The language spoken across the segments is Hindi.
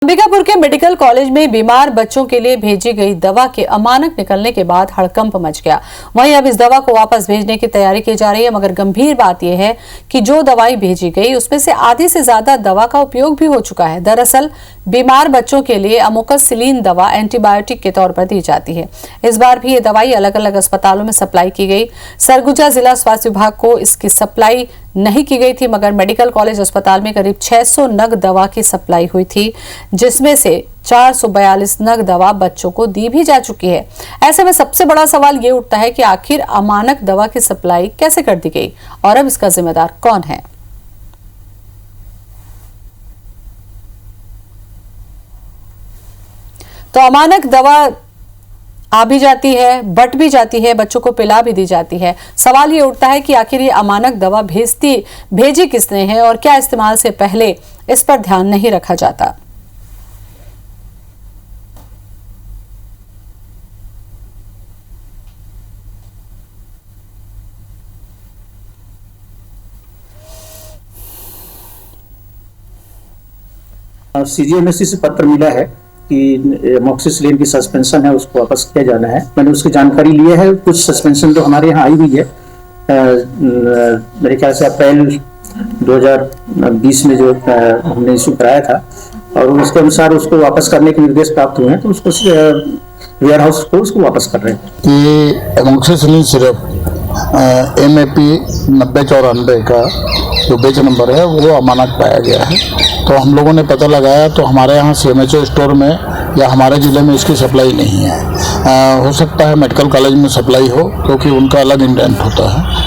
अंबिकापुर के मेडिकल कॉलेज में बीमार बच्चों के लिए भेजी गई दवा के अमानक निकलने के बाद हड़कंप मच गया। वहीं अब इस दवा को वापस भेजने की तैयारी की जा रही है, मगर गंभीर बात यह है कि जो दवाई भेजी गई उसमें से आधी से ज्यादा दवा का उपयोग भी हो चुका है। दरअसल बीमार बच्चों के लिए अमोक्सिसिलिन दवा एंटीबायोटिक के तौर पर दी जाती है। इस बार भी ये दवाई अलग अलग अस्पतालों में सप्लाई की गई। सरगुजा जिला स्वास्थ्य विभाग को इसकी सप्लाई नहीं की गई थी, मगर मेडिकल कॉलेज अस्पताल में करीब 600 नग दवा की सप्लाई हुई थी, जिसमें से 442 नग दवा बच्चों को दी भी जा चुकी है। ऐसे में सबसे बड़ा सवाल ये उठता है कि आखिर अमानक दवा की सप्लाई कैसे कर दी गई और अब इसका जिम्मेदार कौन है। तो अमानक दवा आ भी जाती है, बट भी जाती है, बच्चों को पिला भी दी जाती है। सवाल ये उठता है कि आखिर ये अमानक दवा भेजी किसने है और क्या इस्तेमाल से पहले इस पर ध्यान नहीं रखा जाता। सीजीएमएससी से पत्र मिला है कि अमोक्सिसिलिन की सस्पेंशन है, उसको वापस किया जाना है। मैंने उसकी जानकारी ली है। कुछ सस्पेंशन तो हमारे यहाँ आई हुई है, मेरे ख्याल से अप्रैल 2020 में जो हमने इशू कराया था, और उसके अनुसार उसको वापस करने के निर्देश प्राप्त हुए हैं, तो उसको वेयर हाउस को उसको वापस कर रहे हैं। ये अमोक्सिसिलिन सिरप MAP 9094 का जो बेच नंबर है वो अमानक पाया गया है। तो हम लोगों ने पता लगाया, तो हमारे यहाँ CMHO स्टोर में या हमारे ज़िले में इसकी सप्लाई नहीं है। हो सकता है मेडिकल कॉलेज में सप्लाई हो, क्योंकि उनका अलग इंडेंट होता है।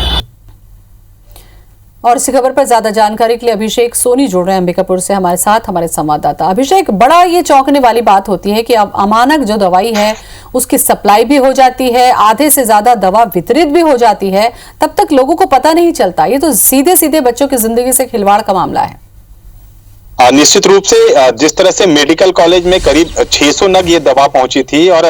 और इसी खबर पर ज्यादा जानकारी के लिए अभिषेक सोनी जुड़ रहे हैं अंबिकापुर से हमारे साथ, हमारे संवाददाता। अभिषेक, बड़ा ये चौंकने वाली बात होती है कि अब अमानक जो दवाई है उसकी सप्लाई भी हो जाती है, आधे से ज्यादा दवा वितरित भी हो जाती है, तब तक लोगों को पता नहीं चलता। ये तो सीधे सीधे बच्चों की जिंदगी से खिलवाड़ का मामला है। निश्चित रूप से जिस तरह से मेडिकल कॉलेज में करीब 600 नग ये दवा पहुंची थी, और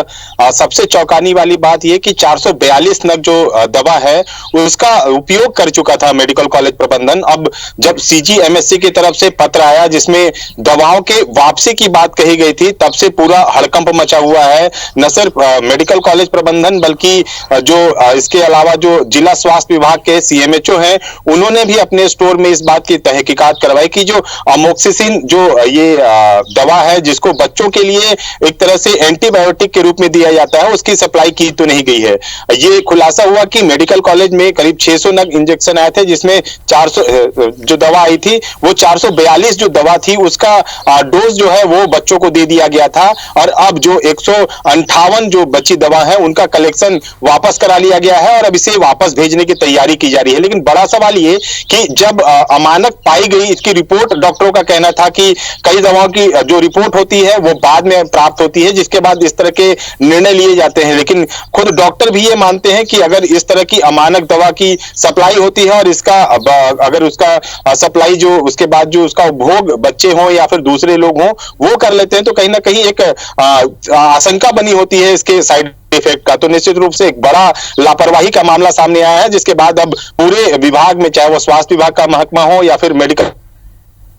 सबसे चौंकाने वाली बात ये कि 442 नग जो दवा है उसका उपयोग कर चुका था मेडिकल कॉलेज प्रबंधन। अब जब CGMSC की तरफ से पत्र आया जिसमें दवाओं के वापसी की बात कही गई थी, तब से पूरा हड़कंप मचा हुआ है। न सिर्फ मेडिकल कॉलेज प्रबंधन बल्कि जो इसके अलावा जो जिला स्वास्थ्य विभाग के CMHO हैं, उन्होंने भी अपने स्टोर में इस बात की तहकीकात करवाई कि जो अमोक्सिसिलिन जो ये दवा है जिसको बच्चों के लिए एक तरह से एंटीबायोटिक के रूप में दिया जाता है, उसकी सप्लाई की तो नहीं गई है। ये खुलासा हुआ कि मेडिकल कॉलेज में करीब 600 नग इंजेक्शन आए थे, जिसमें 400 जो दवा आई थी वो 442 जो दवा थी उसका डोज जो है वो बच्चों को दे दिया गया था। और अब जो 158 जो बची दवा है उनका कलेक्शन वापस करा लिया गया है और अब इसे वापस भेजने की तैयारी की जा रही है। लेकिन बड़ा सवाल ये कि जब अमानक पाई गई, इसकी रिपोर्ट डॉक्टरों का कहना था कि कई दवाओं की जो रिपोर्ट होती है वो बाद में प्राप्त होती है, जिसके बाद इस तरह के निर्णय लिए जाते हैं। लेकिन खुद डॉक्टर भी ये मानते हैं कि अगर इस तरह की अमानक दवा की सप्लाई होती है और इसका अगर उसका सप्लाई जो उसके बाद जो उसका उपभोग बच्चे हों या फिर दूसरे लोग हों वो कर लेते हैं, तो कहीं ना कहीं एक आशंका बनी होती है इसके साइड इफेक्ट का। तो निश्चित रूप से एक बड़ा लापरवाही का मामला सामने आया है, जिसके बाद अब पूरे विभाग में, चाहे वो स्वास्थ्य विभाग का महकमा हो या फिर मेडिकल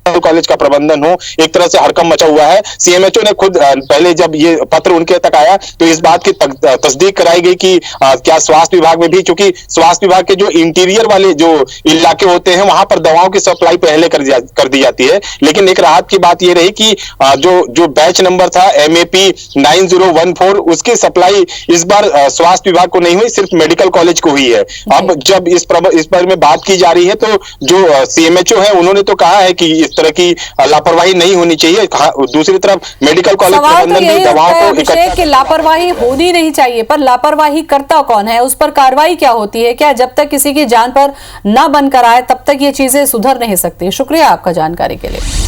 कॉलेज का प्रबंधन हो, एक तरह से हड़कंप मचा हुआ है। CMHO ने खुद पहले जब ये पत्र उनके तक आया तो इस बात की तस्दीक कराई गई कि क्या स्वास्थ्य विभाग में भी, चूंकि स्वास्थ्य विभाग के जो इंटीरियर वाले जो इलाके होते हैं वहां पर दवाओं की सप्लाई पहले कर दी जाती है। लेकिन एक राहत की बात ये रही कि जो बैच नंबर था MAP 9014 उसकी सप्लाई इस बार स्वास्थ्य विभाग को नहीं हुई, सिर्फ मेडिकल कॉलेज को हुई है। अब जब इस पर में बात की जा रही है तो जो CMHO है उन्होंने तो कहा है कि इस तरह की लापरवाही नहीं होनी चाहिए। दूसरी तरफ मेडिकल कॉलेज प्रबंधन भी दवाओं को इकट्ठा कि लापरवाही होनी नहीं चाहिए, पर लापरवाही करता कौन है, उस पर कार्रवाई क्या होती है? क्या जब तक किसी की जान पर न बनकर आए तब तक ये चीजें सुधर नहीं सकती? शुक्रिया आपका जानकारी के लिए।